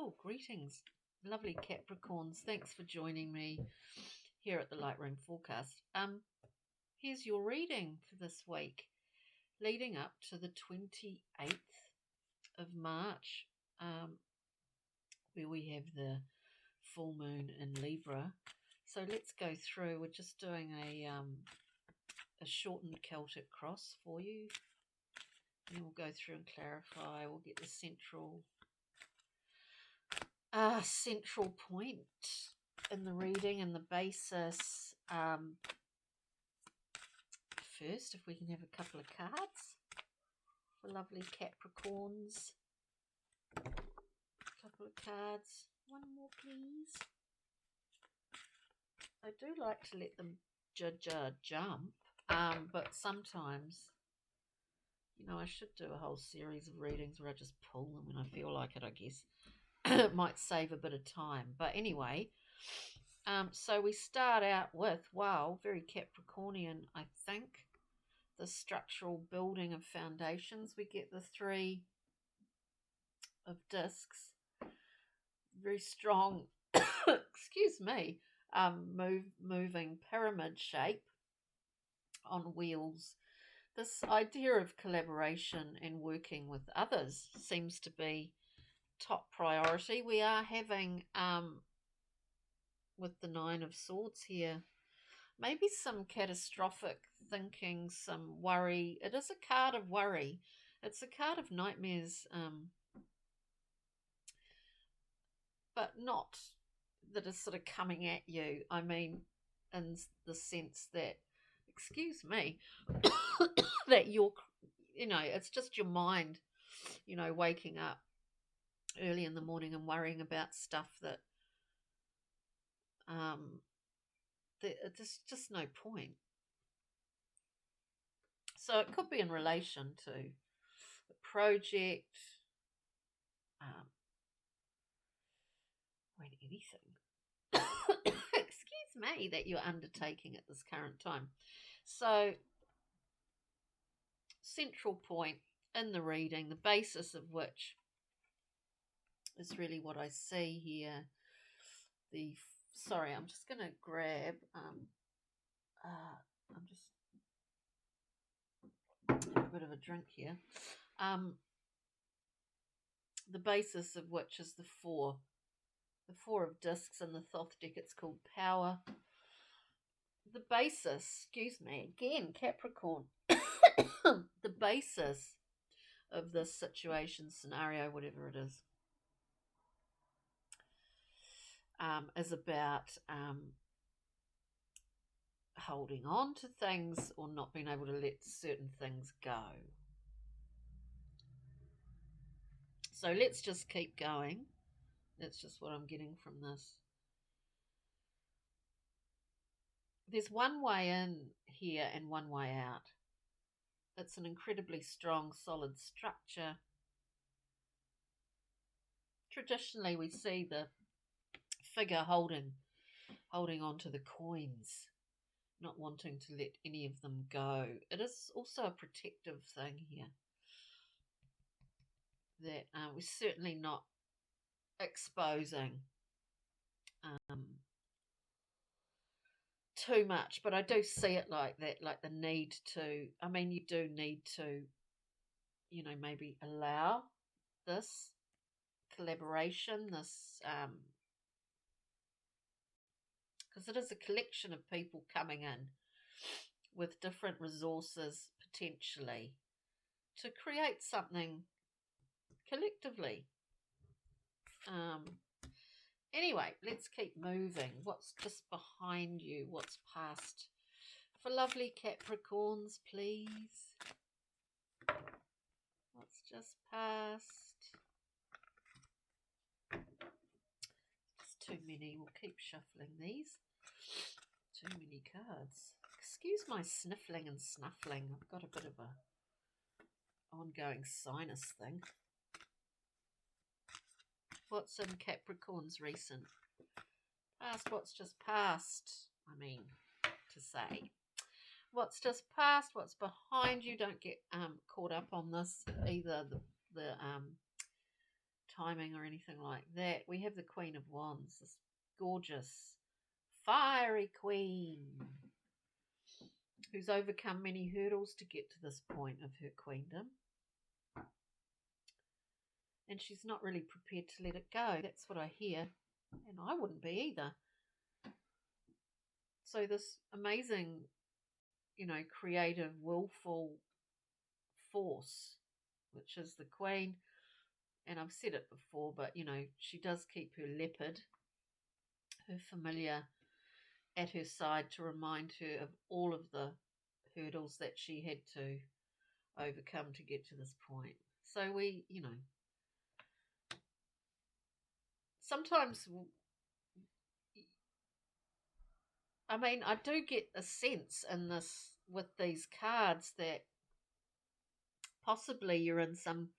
Oh, greetings, lovely Capricorns. Thanks for joining me here at the Lightroom Forecast. Here's your reading for this week, leading up to the 28th of March, where we have the full moon in Libra. So let's go through. We're just doing a shortened Celtic cross for you, and we'll go through and clarify. We'll get the central point in the reading and the basis. First, if we can have a couple of cards for lovely Capricorns. A couple of cards. One more, please. I do like to let them jump, but sometimes, I should do a whole series of readings where I just pull them when I feel like it, I guess. It might save a bit of time. But anyway, so we start out with, wow, very Capricornian, I think, the structural building of foundations. We get the Three of Discs, very strong, excuse me, moving pyramid shape on wheels. This idea of collaboration and working with others seems to be top priority. We are having, with the Nine of Swords here, maybe some catastrophic thinking, some worry. It is a card of worry. It's a card of nightmares, but not that is sort of coming at you. I mean, in the sense that, excuse me, that you're, it's just your mind, waking up early in the morning and worrying about stuff that there's just no point. So it could be in relation to a project, or anything, excuse me, that you're undertaking at this current time. So central point in the reading, the basis of which is really what I see here. Sorry, I'm just going to grab, I'm just have a bit of a drink here. The basis of which is the Four of Discs in the Thoth deck. It's called Power. The basis, excuse me, again, Capricorn, the basis of this situation, scenario, whatever it is about holding on to things or not being able to let certain things go. So let's just keep going. That's just what I'm getting from this. There's one way in here and one way out. It's an incredibly strong, solid structure. Traditionally, we see the figure holding on to the coins, not wanting to let any of them go. It is also a protective thing here, that we're certainly not exposing too much, but I do see it like that, like the need to, you do need to, maybe allow this collaboration, this because it is a collection of people coming in with different resources potentially to create something collectively. Anyway, let's keep moving. What's just behind you? What's past? For lovely Capricorns, please. What's just past? It's too many. We'll keep shuffling these. Too many cards. Excuse my sniffling and snuffling. I've got a bit of a ongoing sinus thing. What's in Capricorn's recent past? What's just past? To say. What's just past? What's behind you? Don't get caught up on this either. The timing or anything like that. We have the Queen of Wands, this gorgeous, fiery queen who's overcome many hurdles to get to this point of her queendom. And she's not really prepared to let it go. That's what I hear. And I wouldn't be either. So this amazing, creative, willful force, which is the Queen, and I've said it before, but, she does keep her leopard, her familiar, at her side to remind her of all of the hurdles that she had to overcome to get to this point. So we, sometimes, I do get a sense in this, with these cards, that possibly you're in some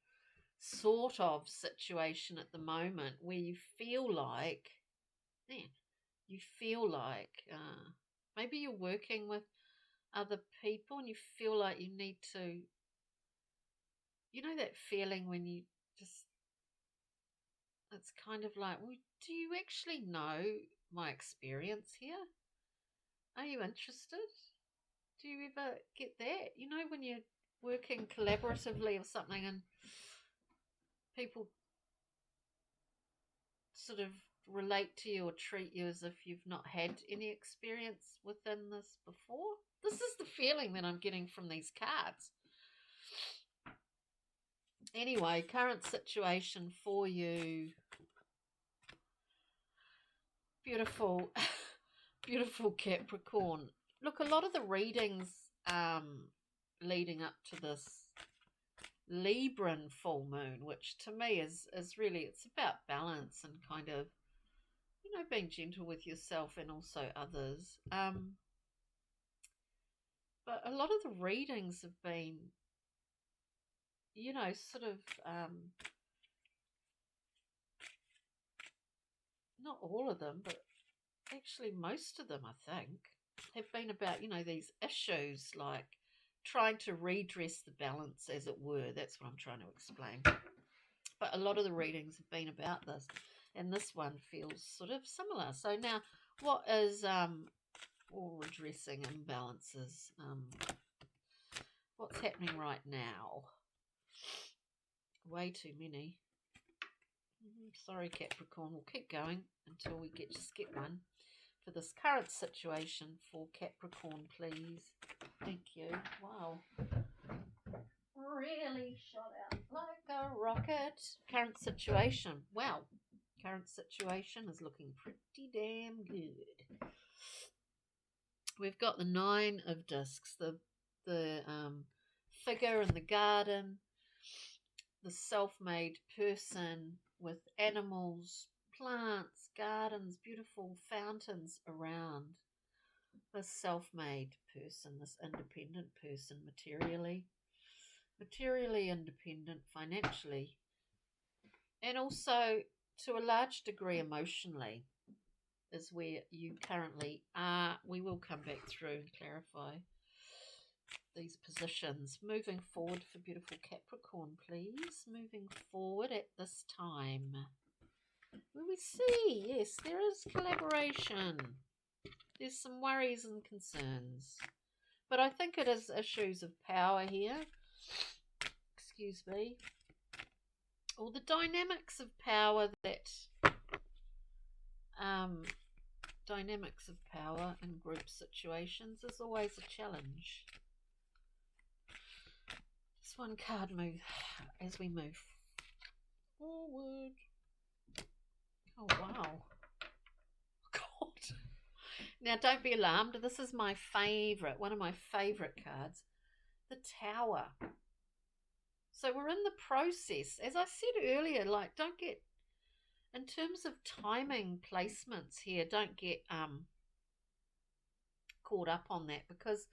sort of situation at the moment where you feel like, maybe you're working with other people and you feel like you need to, that feeling when you just, it's kind of like, well, do you actually know my experience here? Are you interested? Do you ever get that? When you're working collaboratively or something and people sort of relate to you or treat you as if you've not had any experience within this before. This is the feeling that I'm getting from these cards. Anyway, current situation for you. Beautiful, beautiful Capricorn. Look, a lot of the readings leading up to this Libran full moon, which to me is really, it's about balance and kind of, being gentle with yourself and also others. But a lot of the readings have been, sort of, not all of them, but actually most of them, I think, have been about, these issues, like trying to redress the balance, as it were. That's what I'm trying to explain. But a lot of the readings have been about this, and this one feels sort of similar. So now, what is all redressing imbalances? What's happening right now? Way too many. Sorry, Capricorn. We'll keep going until we just get one for this current situation for Capricorn, please. Thank you. Wow. Really shot out like a rocket. Current situation. Wow. Current situation is looking pretty damn good. We've got the 9 of discs, the figure in the garden, the self-made person with animals, plants, gardens, beautiful fountains around. This self-made person, this independent person, materially independent, financially, and also to a large degree emotionally is where you currently are. We will come back through and clarify these positions. Moving forward for beautiful Capricorn, please. Moving forward at this time. Where we see, yes, there is collaboration. There's some worries and concerns. But I think it is issues of power here. Excuse me. Or the dynamics of power that... dynamics of power in group situations is always a challenge. Just one card move as we move forward. Oh, wow. God. Now, don't be alarmed. This is my favourite, one of my favourite cards. The Tower. So we're in the process. As I said earlier, like, don't get, in terms of timing placements here, don't get caught up on that, because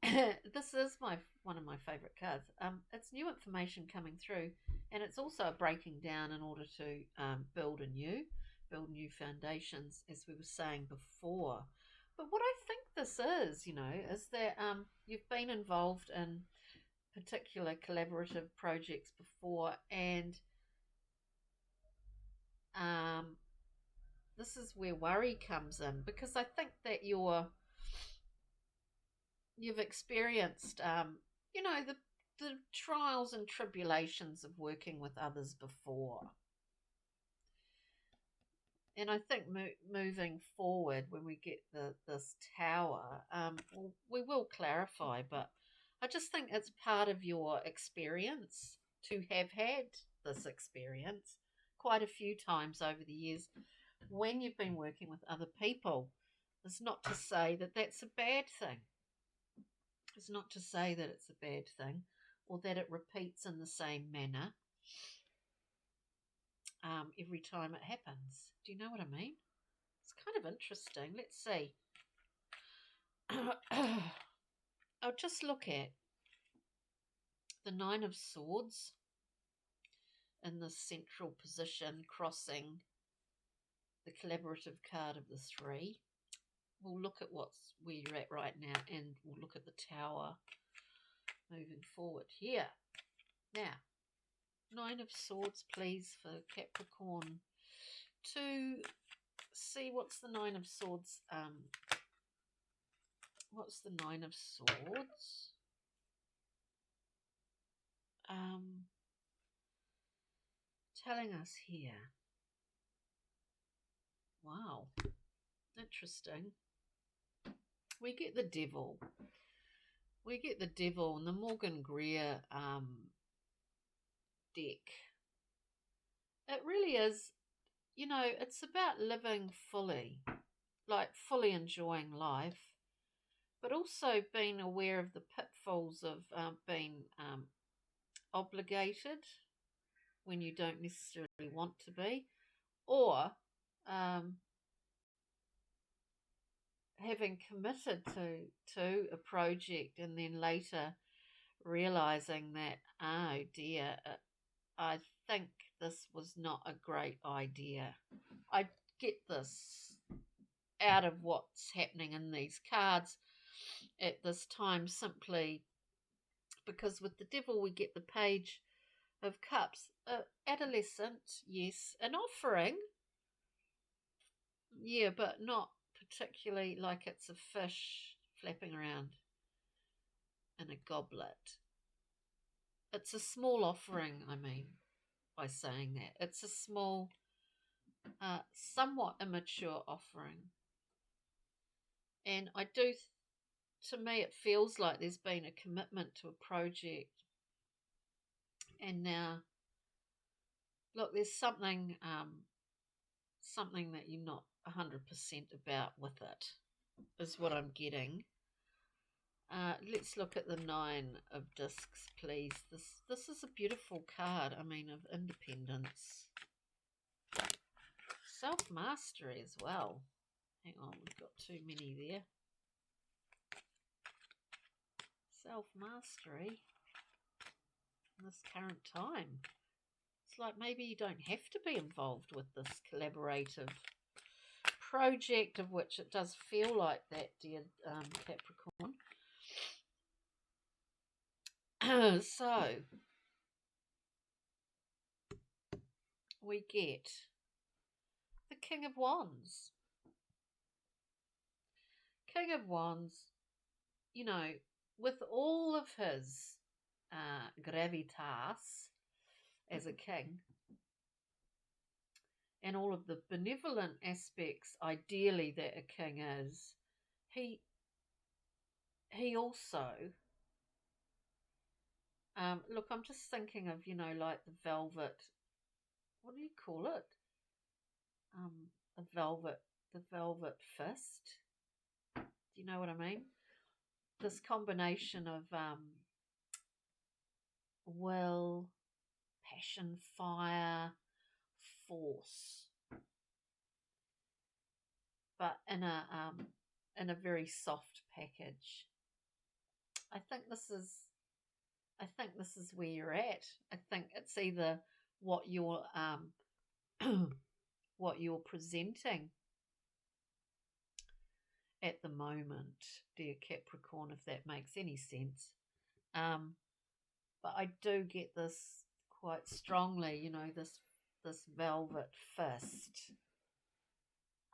this is one of my favourite cards. It's new information coming through, and it's also a breaking down in order to build new foundations, as we were saying before. But what I think this is, is that you've been involved in particular collaborative projects before, and this is where worry comes in, because I think that you've experienced, the trials and tribulations of working with others before. And I think moving forward, when we get this tower, we will clarify, but I just think it's part of your experience to have had this experience quite a few times over the years when you've been working with other people. It's not to say that that's a bad thing. It's not to say that it's a bad thing or that it repeats in the same manner every time it happens. Do you know what I mean? It's kind of interesting. Let's see. I'll just look at the Nine of Swords in the central position, crossing the collaborative card of the Three. We'll look at where you're at right now, and we'll look at the Tower moving forward here. Now, Nine of Swords, please, for Capricorn to see what's the Nine of Swords. What's the Nine of Swords? Telling us here. Wow, interesting. We get the Devil. We get the Devil in the Morgan Greer deck. It really is, it's about living fully, like fully enjoying life, but also being aware of the pitfalls of being obligated when you don't necessarily want to be, or having committed to a project and then later realizing that, oh dear, I think this was not a great idea. I get this out of what's happening in these cards at this time, simply because with the Devil we get the Page of Cups. Adolescent, yes, an offering, yeah, but not particularly like it's a fish flapping around in a goblet. It's a small offering, I mean, by saying that. It's a small, somewhat immature offering. And I do, to me, it feels like there's been a commitment to a project. And now, look, there's something that you're not 100% about with it, is what I'm getting. Let's look at the Nine of Discs, please. This is a beautiful card, I mean, of independence. Self-mastery as well. Hang on, we've got too many there. Self-mastery in this current time. It's like maybe you don't have to be involved with this collaborative project, of which it does feel like that, dear Capricorn. So, we get the King of Wands. King of Wands, with all of his gravitas as a king and all of the benevolent aspects, ideally, that a king is, he also, look, I'm just thinking of, like the velvet, what do you call it? The velvet fist. Do you know what I mean? This combination of will, passion, fire, force, but in a very soft package. I think this is where you're at. I think it's either what you're what you're presenting at the moment, dear Capricorn, if that makes any sense. But I do get this quite strongly, this this velvet fist,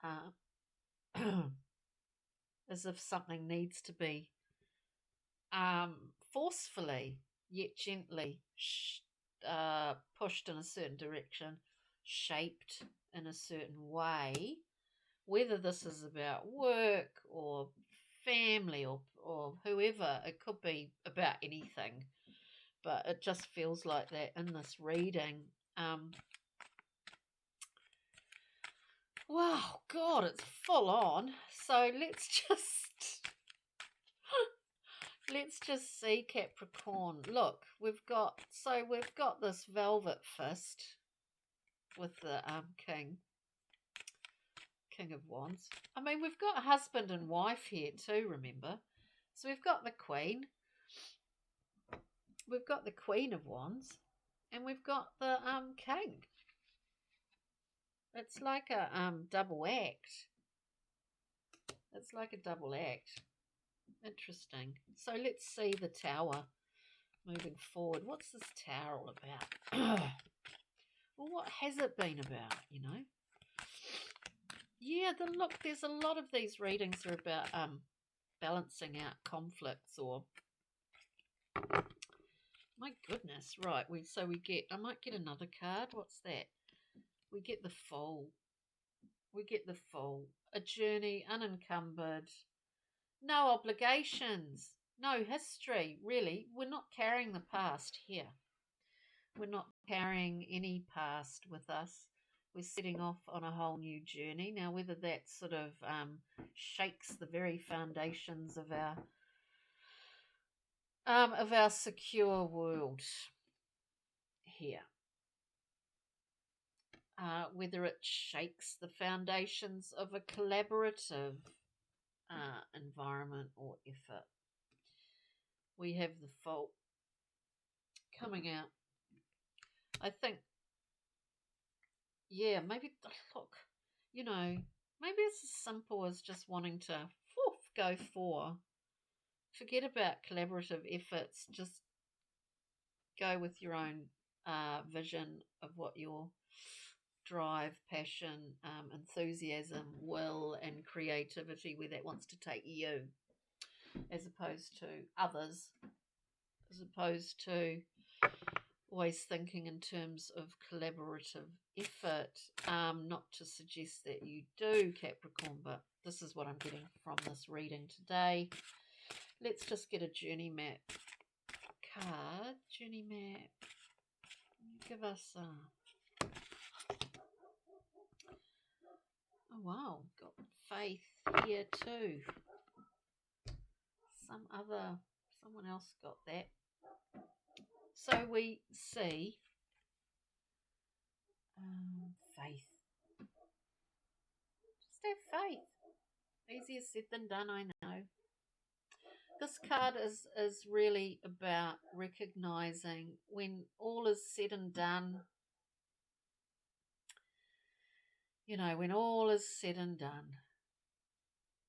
uh, as if something needs to be forcefully yet gently pushed in a certain direction, shaped in a certain way, whether this is about work or family or whoever, it could be about anything, but it just feels like that in this reading. Wow, God, it's full on. So let's just see, Capricorn. Look, we've got this velvet fist with the King of Wands. I mean, we've got husband and wife here too, remember? So we've got the Queen. We've got the Queen of Wands. And we've got the King. It's like a double act. It's like a double act. Interesting. So let's see the Tower moving forward. What's this Tower all about? Well, what has it been about, you know? Yeah, look, there's a lot of these readings are about balancing out conflicts or... My goodness, right, I might get another card. What's that? We get the Fool. A journey unencumbered. No obligations. No history, really. We're not carrying the past here. We're not carrying any past with us. We're setting off on a whole new journey. Now, whether that sort of shakes the very foundations of our secure world here. Whether it shakes the foundations of a collaborative environment or effort. We have the Fault coming out. I think, yeah, maybe, look, you know, maybe it's as simple as just wanting to go for. Forget about collaborative efforts. Just go with your own vision of what your drive, passion, enthusiasm, will, and creativity, where that wants to take you, as opposed to others, as opposed to always thinking in terms of collaborative effort. Not to suggest that you do, Capricorn, but this is what I'm getting from this reading today. Let's just get a journey map card. Journey map. Give us oh wow, got faith here too. Someone else got that. So we see faith. Just have faith. Easier said than done, I know. This card is really about recognizing when all is said and done. You know, when all is said and done,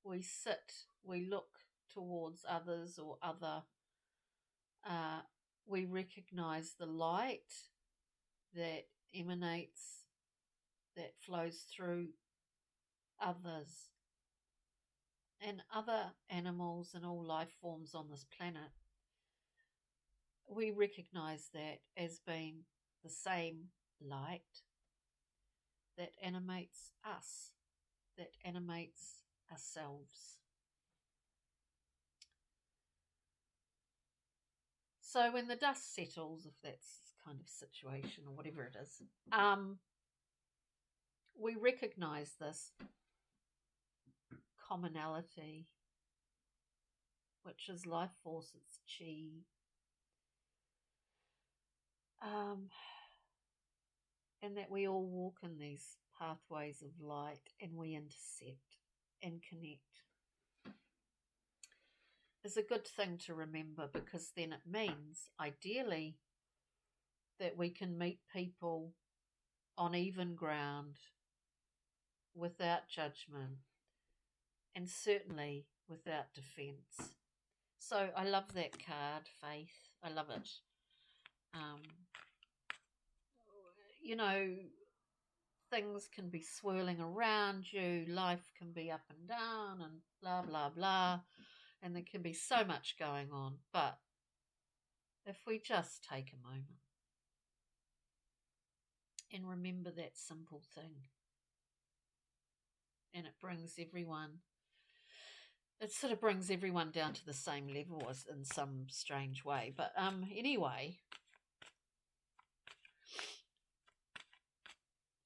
we sit, we look towards others or other. We recognize the light that emanates, that flows through others and other animals and all life forms on this planet. We recognize that as being the same light that animates us, that animates ourselves. So when the dust settles, if that's kind of situation or whatever it is, we recognize this commonality, which is life force, it's chi. And that we all walk in these pathways of light and we intersect and connect. Is a good thing to remember, because then it means, ideally, that we can meet people on even ground without judgment and certainly without defence. So I love that card, Faith. I love it. You know, things can be swirling around you, life can be up and down and blah, blah, blah, and there can be so much going on. But if we just take a moment and remember that simple thing, and it sort of brings everyone down to the same level as in some strange way. But anyway,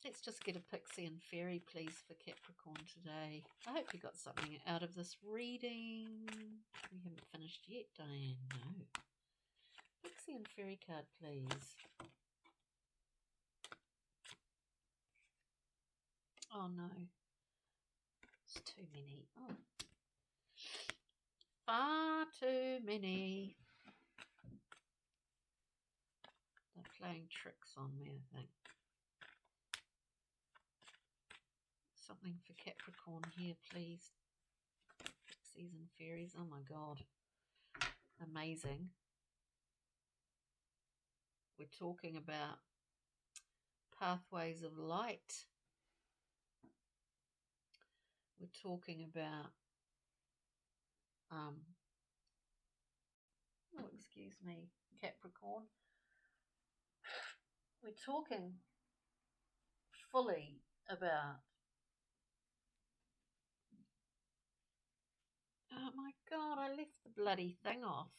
let's just get a pixie and fairy, please, for Capricorn today. I hope you got something out of this reading. We haven't finished yet, Diane. No. Pixie and fairy card, please. Oh, no. It's too many. Oh. Far too many. They're playing tricks on me, I think. Something for Capricorn here, please. Pixies and fairies. Oh my God. Amazing. We're talking about pathways of light. We're talking about oh, excuse me, Capricorn. We're talking fully about, oh my God, I left the bloody thing off.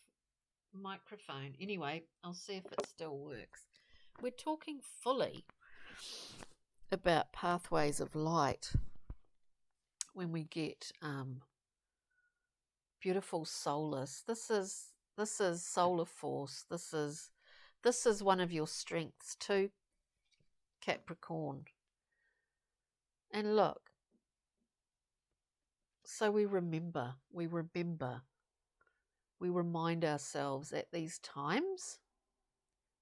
Microphone. Anyway, I'll see if it still works. We're talking fully about pathways of light when we get beautiful solars. This is solar force. This is one of your strengths too, Capricorn. And look, so we remind ourselves at these times,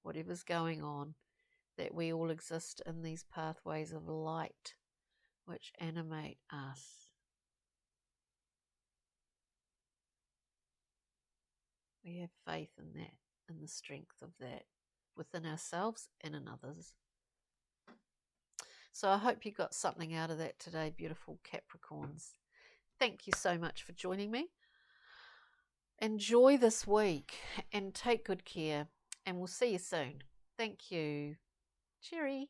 whatever's going on, that we all exist in these pathways of light which animate us. We have faith in that, in the strength of that, within ourselves and in others. So I hope you got something out of that today, beautiful Capricorns. Thank you so much for joining me. Enjoy this week and take good care, and we'll see you soon. Thank you. Cheery.